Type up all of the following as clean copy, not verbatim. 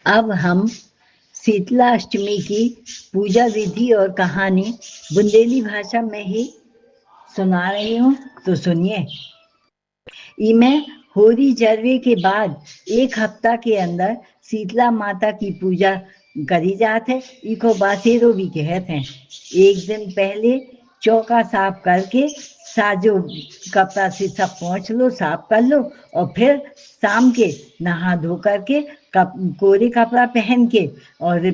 अब हम शीतला अष्टमी की पूजा विधि और कहानी बुंदेली भाषा में ही सुना रही हूँ, तो सुनिए। इमें होरी जरवे के बाद एक हफ्ता के अंदर शीतला माता की पूजा करी जात है। इको बासेरो भी कहते हैं। एक दिन पहले चौका साफ करके साजो कपड़ा से सब पोंछ लो, साफ कर लो, और फिर शाम के नहा धो करके कोरे कपड़ा पहन के और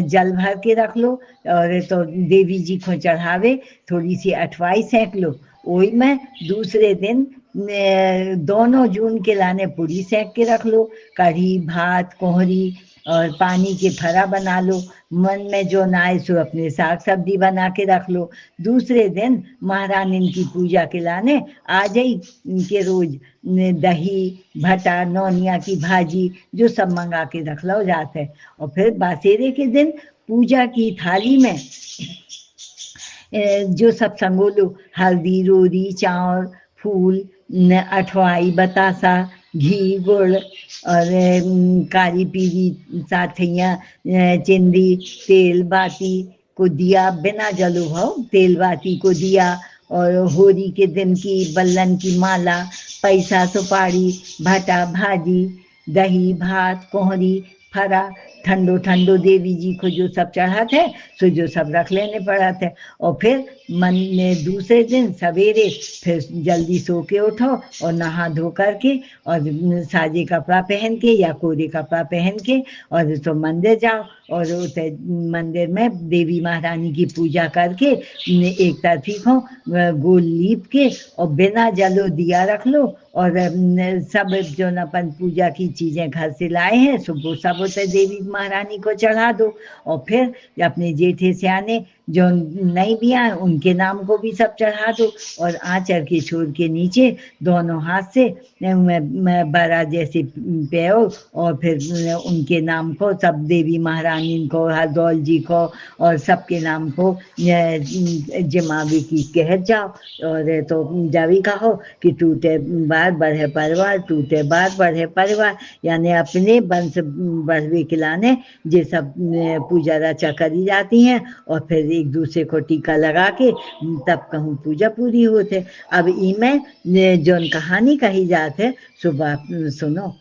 जल भर के रख लो, और तो देवी जी को चढ़ावे थोड़ी सी अठवाई सेंक लो। वही में दूसरे दिन दोनों जून के लाने पूरी सेंक के रख लो, कढ़ी भात कोहरी और पानी के फरा बना लो। मन में जो ना आए सो अपने साग सब्जी बना के रख लो। दूसरे दिन महारानी की पूजा के लाने आज ही के रोज दही भटा नौनिया की भाजी जो सब मंगा के रख लो जाते है। और फिर बासेरे के दिन पूजा की थाली में जो सब संगोलो हल्दी रोरी चावल फूल अठवाई बतासा घी गुड़ और काली पीली साथियाँ चिंदी तेल बाती को दिया बिना जलो भाव तेल बाती को दिया, और होली के दिन की बल्लन की माला पैसा सुपारी भटा भाजी दही भात कोहरी फरा ठंडो ठंडो देवी जी को जो सब चढ़ा थे सो जो सब रख लेने पड़ा थे। और फिर मन ने दूसरे दिन सवेरे फिर जल्दी सो के उठो और नहा धो करके और साजे कपड़ा पहन के या कोरे कपड़ा पहन के और तो मंदिर जाओ और मंदिर में देवी महारानी की पूजा करके एक तरफी को गोल लीप के और बिना जलो दिया रख लो, और सब जो अपन पूजा की चीजें घर से लाए हैं सुबह सब उसे देवी महारानी को चढ़ा दो। और फिर अपने जेठे सियाने जो नहीं भी आए उनके नाम को भी सब चढ़ा दो, और आंचर के छोर के नीचे दोनों हाथ से बड़ा जैसे प्यो और फिर उनके नाम को सब देवी महारानी को हरदौल जी को और सबके नाम को जमावे की कह जाओ। और तो जब भी कहो कि टूटे बार बढ़े परिवार टूटे बार बढ़े परिवार, यानी अपने वंश बढ़वे के लाने ये सब पूजा रचा करी जाती हैं। और फिर एक दूसरे को टीका लगा के तब कहूँ पूजा पूरी होते। अब इमें जो कहानी कही जाते सुबह सुनो।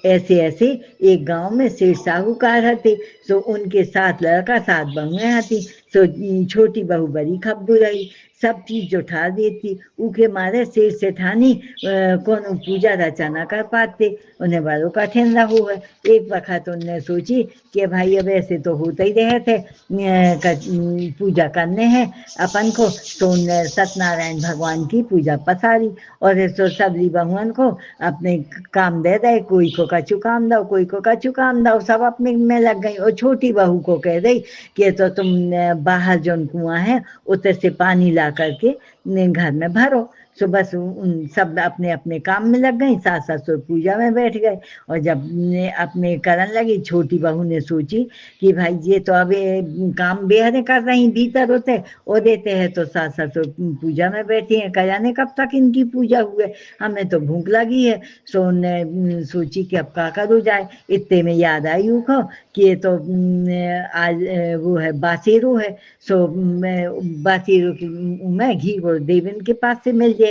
ऐसे ऐसे एक गांव में सेठ साहूकार हते, सो उनके 7 लड़का 7 बहुएं हती। सो छोटी बहू बड़ी खब्बू रही, सब चीज उठा देती। उके मारे सेठ सेठानी कोनो पूजा रचा न कर पाते, उन्हें बड़ो कठिन रहो है। एक वक्त उनने सोची कि भाई अब ऐसे तो होते ही रहे थे पूजा करने हैं अपन को, तो उनने सत्यनारायण भगवान की पूजा पसारी और तो सबली बहुअन को अपने काम दे दे, कोई को कछु काम दो कोई को कछु काम दो, सब अपने में लग गई। और छोटी बहू को कह दी कि तो तुम बाहर जो कुआं है उतर से पानी ला करके घर में भरो। सो बस उन सब अपने अपने काम में लग गई, सास ससुर पूजा में बैठ गए। और जब अपने करन लगी छोटी बहू ने सोची कि भाई ये तो अब काम बेहद कर रही भीतर होते वो देते हैं, तो सास ससुर पूजा में बैठी हैं, क्या जाने कब तक इनकी पूजा हुए, हमें तो भूख लगी है। सो उन्हें सोची कि अब क्या करूँ जाए। इतने में याद आई उनको कि ये तो आज वो है बासेरो है। सो बासेरो की मैं घी गुड़ देवन के पास से मिल जाए,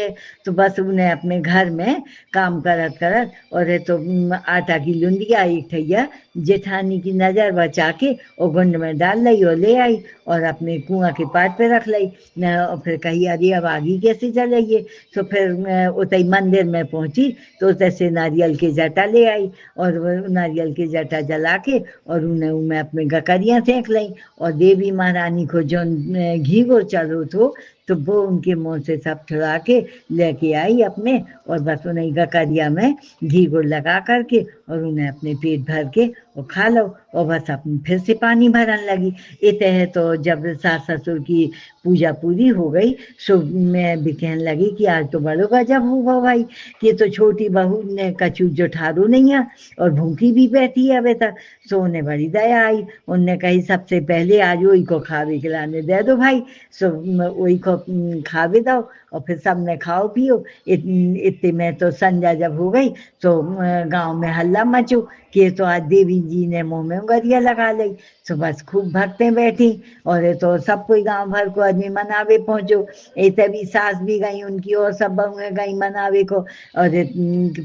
तो बस उन्हें अपने घर में काम करत करत और तो आटा की लुंदिया एक ठैया जेठानी की नज़र बचा के और गुंड में डाल ली और ले आई और अपने कुआं के पाट पे रख ली। और फिर कही अरे अब आगे कैसे चलेंगे, तो फिर उतई मंदिर में पहुंची तो उतर से नारियल के जटा ले आई और नारियल के जटा जला के और उन्हें अपने गकरियाँ सेंक ली। और देवी महारानी को जो घी गुड़ चलो तो वो उनके मुँह से सब छुड़ा के लेके आई अपने, और बस उन्हें गकरिया में घी गुड़ लगा करके और उन्हें अपने पेट भर के और खा लो। और बस अपनी फिर से पानी भरन लगी। इतने है तो जब सास ससुर की पूजा पूरी हो गई सो मैं भी कहने लगी कि आज तो बड़ो गजब हुआ भाई, कि तो छोटी बहू ने कछु जो ठारू नहीं है और भूखी भी बैठी है अभी तक। सो उन्हें बड़ी दया आई, उनने कही सबसे पहले आज वही को खावे खिलाने दे दो भाई। सो वही को खावे दो और फिर सबने खाओ पियो। इतने में तो संध्या जब हो गई तो गांव में हल्ला मचो कि तो आज देवी जी ने मुंह में उंगलियां लगा ली। सो बस खूब भक्तें बैठी और ये तो सब कोई गांव भर को आदमी मनावे पहुंचो। ऐसे भी सास भी गई उनकी और सब बहुएं गई मनावे को। और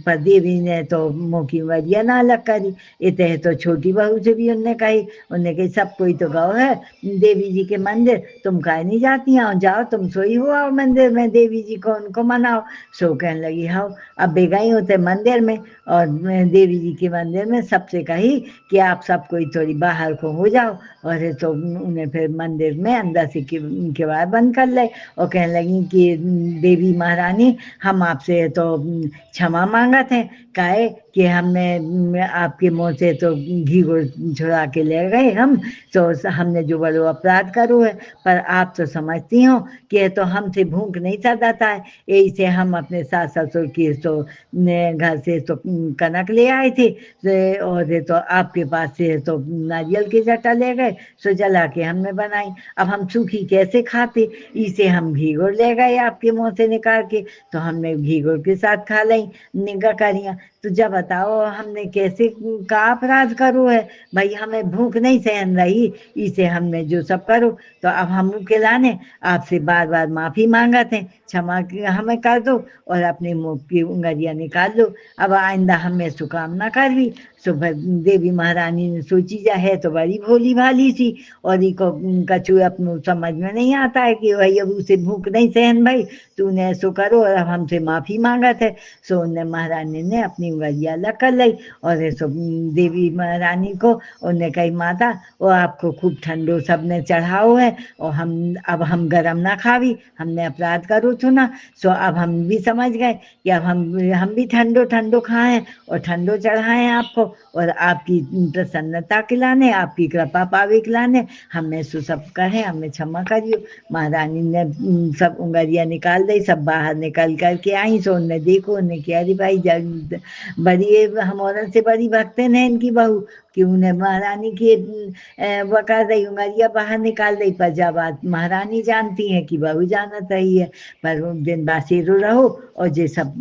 पर देवी ने तो मुंह की उंगलियां ना अलग करी। इतने तो छोटी बहू से भी उनने कही, उनने कही सब कोई तो गौ है देवी जी के मंदिर, तुम काहे नहीं जाती, आओ जाओ तुम सोई हो आओ मंदिर में देवी जी को उनको मनाओ। सो कहने लगी हाँ। अब बे गई होते मंदिर में और मैं देवी जी के मंदिर में सबसे कही कि आप सब कोई थोड़ी बाहर को हो जाओ। और तो उन्हें फिर मंदिर में अंदर से किवाड़ बंद कर ले और कहने लगी कि देवी महारानी हम आपसे तो क्षमा मांगत हैं, काहे कि हमने आपके मुंह से तो घी गुड़ छुड़ा के ले गए हम, तो हमने जो बड़ो अपराध करो है। पर आप तो समझती हो कि ये तो हमसे भूख नहीं सदाता है, यही से हम अपने सास ससुर की तो घर से तो कनक ले आए थे और ये तो आपके पास से तो नारियल की जटा ले गए, सो जला के हमने बनाई। अब हम सूखी कैसे खाते, इसे हम घी गुड़ ले गए आपके मुंह से निकाल के, तो हमने घी गुड़ के साथ खा ली निगा करिया। तो जब बताओ हमने कैसे का अपराध करो है, भाई हमें भूख नहीं सहन रही, इसे हमने जो सब करो। तो अब हम के लाने आपसे बार बार माफी मांगते हैं, क्षमा हमें कर दो और अपने मुंह की उंगलियां निकाल दो, अब आइंदा हमें सुकाम ना कर भी। सो देवी महारानी ने सोची जा है तो बड़ी भोली भाली सी, और इको कछु अपनो समझ में नहीं आता है कि भाई अब उसे भूख नहीं सहन भाई, तूने ऐसो करो और अब हमसे माफी मांगत है। सो उन्हें महारानी ने अपनी उंगलियां अलग कर ली और ऐसो देवी महारानी को उन्हें कही माता वो आपको खूब ठंडो सबने चढ़ाओ है और अब हम गरम ना खावी, हमने अपराध करो तो ना। सो अब हम भी समझ गए कि अब हम भी ठंडो ठंडो खाएं और ठंडो चढ़ाएं आपको, और आपकी प्रसन्नता के लाने आपकी कृपा पावे के लाने हमें सो सब कहें, हमें क्षमा करियो। महारानी ने सब उंगलियां निकाल दी, सब बाहर निकल करके आई। सो उन्हें देखो उन्हें किया अरे भाई बड़ी हम औरत से बड़ी भक्तन है इनकी बहू कि उन्हें महारानी की बका दी उंगलियां बाहर निकाल दी। पर जब महारानी जानती है कि बहू जानत रही है, पर उन दिन बासेरो रहो और जे सब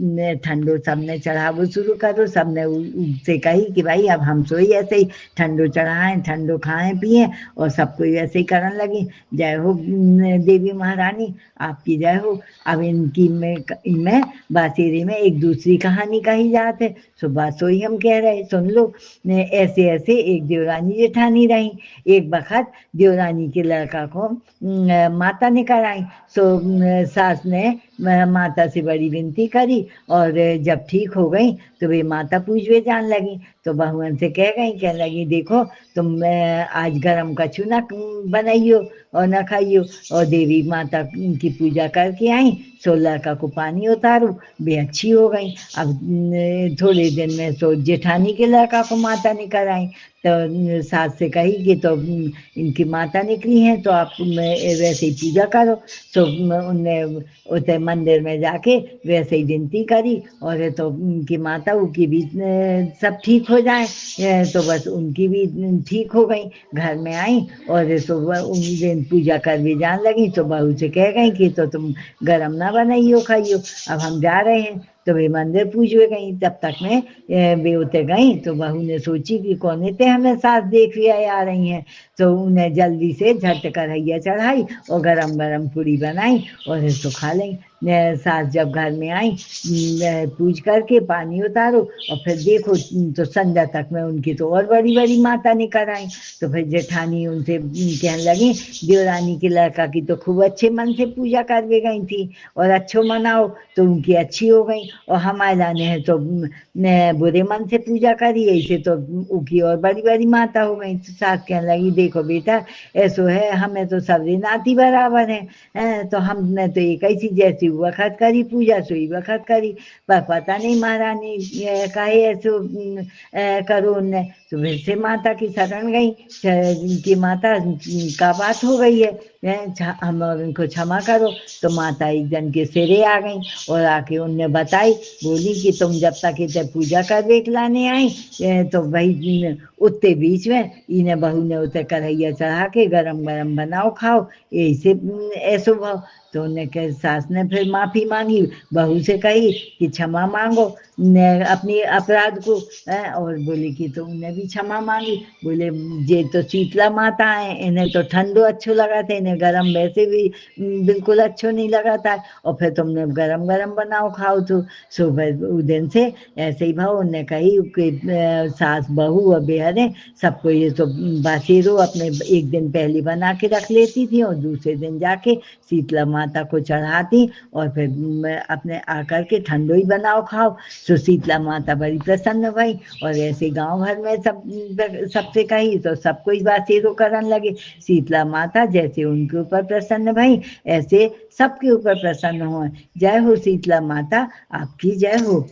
ठंडो सबने चढ़ावो शुरू करो। सबने उससे कही कि भाई अब हम सोई ऐसे ही ठंडो चढ़ाएं ठंडो खाएं पिए और सब कोई ऐसे ही करने लगी। जय हो देवी महारानी आपकी जय हो। अब इनकी में बासेरे में एक दूसरी कहानी कही जात है, सो बात सोई हम कह रहे सुन लो। ऐसे ऐसे एक देवरानी जेठानी रही। एक बखत देवरानी के लड़का को माता निकल आई। सो सास ने माता से बड़ी विनती करी और जब ठीक हो गई तो वे माता पूजवे जान लगी। तो बहुअन से कह गई, कह लगी देखो तुम आज गरम कछु ना बनाइयो और ना खाइयो, और देवी माता की पूजा करके आई। सो लड़का को पानी उतारो वे अच्छी हो गई। अब थोड़े दिन में तो जेठानी के लड़का को माता निकल आई। तो सास से कही कि तो इनकी माता निकली हैं तो आप वैसे ही पूजा करो। तो उनने उसे मंदिर में जाके वैसे ही विनती करी और तो उनकी माता की भी सब ठीक हो जाए। तो बस उनकी भी ठीक हो गई, घर में आई और तो उन दिन पूजा कर भी जान लगी। तो बहू से कह गई कि तो तुम गरम ना बनाइयो खाइयो, अब हम जा रहे हैं। तो वे मंदिर पूजवे गई। तब तक में वे उते गई तो बहू ने सोची कि कौन थे हमें सास देख लिया आ रही हैं। तो उन्हें जल्दी से झट कढ़ैया चढ़ाई और गरम गरम पूड़ी बनाई और इसको खा ली। सास जब घर में आई पूज करके पानी उतारो और फिर देखो तो संध्या तक में उनकी तो और बड़ी बड़ी माता निकल आई। तो फिर जेठानी उनसे कहने लगी देवरानी के लड़का की तो खूब अच्छे मन से पूजा करवे गई थी और अच्छो मनाओ तो उनकी अच्छी हो गई, और हमारे लाने हैं तो बुरे मन से पूजा करी ऐसे तो उनकी और बड़ी बड़ी माता हो गई। तो सास कहने लगी देखो बेटा ऐसो है हमें तो सबरी नाती बराबर है, तो हमने तो एक ऐसी जैसी वक़्त करी पूजा सोई वक़्त करी, पर पता नहीं महारानी काहे ऐसो करो उनने। तो फिर से माता की शरण गई कि माता का बात हो गई है हम और उनको क्षमा करो। तो माता एक जन के सिरे आ गई और आके उनने बताई, बोली कि तुम जब तक इतने पूजा कर देख लाने आई तो भाई उतने बीच में इन्हें बहू ने उतने कढ़ैया चढ़ा के गरम गरम बनाओ खाओ, ऐसे ऐसो भाव। तो उन्हें कह सास ने फिर माफी मांगी, बहू से कही कि क्षमा मांगो अपनी अपराध को। और बोले कि तो उन्हें भी क्षमा मांगी। बोले ये तो शीतला माता है, इन्हें तो ठंडो अच्छो लगा था, इन्हें गरम वैसे भी बिल्कुल अच्छो नहीं लगा था, और फिर तुमने गरम गरम बनाओ खाओ। तो सुबह उस दिन से ऐसे ही भाव उन्हें कही कि सास बहू और बेहरे सबको ये तो बासीरो अपने एक दिन पहले बना के रख लेती थी और दूसरे दिन जाके शीतला माता को चढ़ाती और फिर अपने आकर के ठंडो ही बनाओ खाओ। तो शीतला माता बड़ी प्रसन्न भई और ऐसे गांव भर में सबसे कही तो सब कोई बासीरो करन लगे। शीतला माता जैसे उनके ऊपर प्रसन्न भई ऐसे सबके ऊपर प्रसन्न हो। जय हो शीतला माता, आपकी जय हो।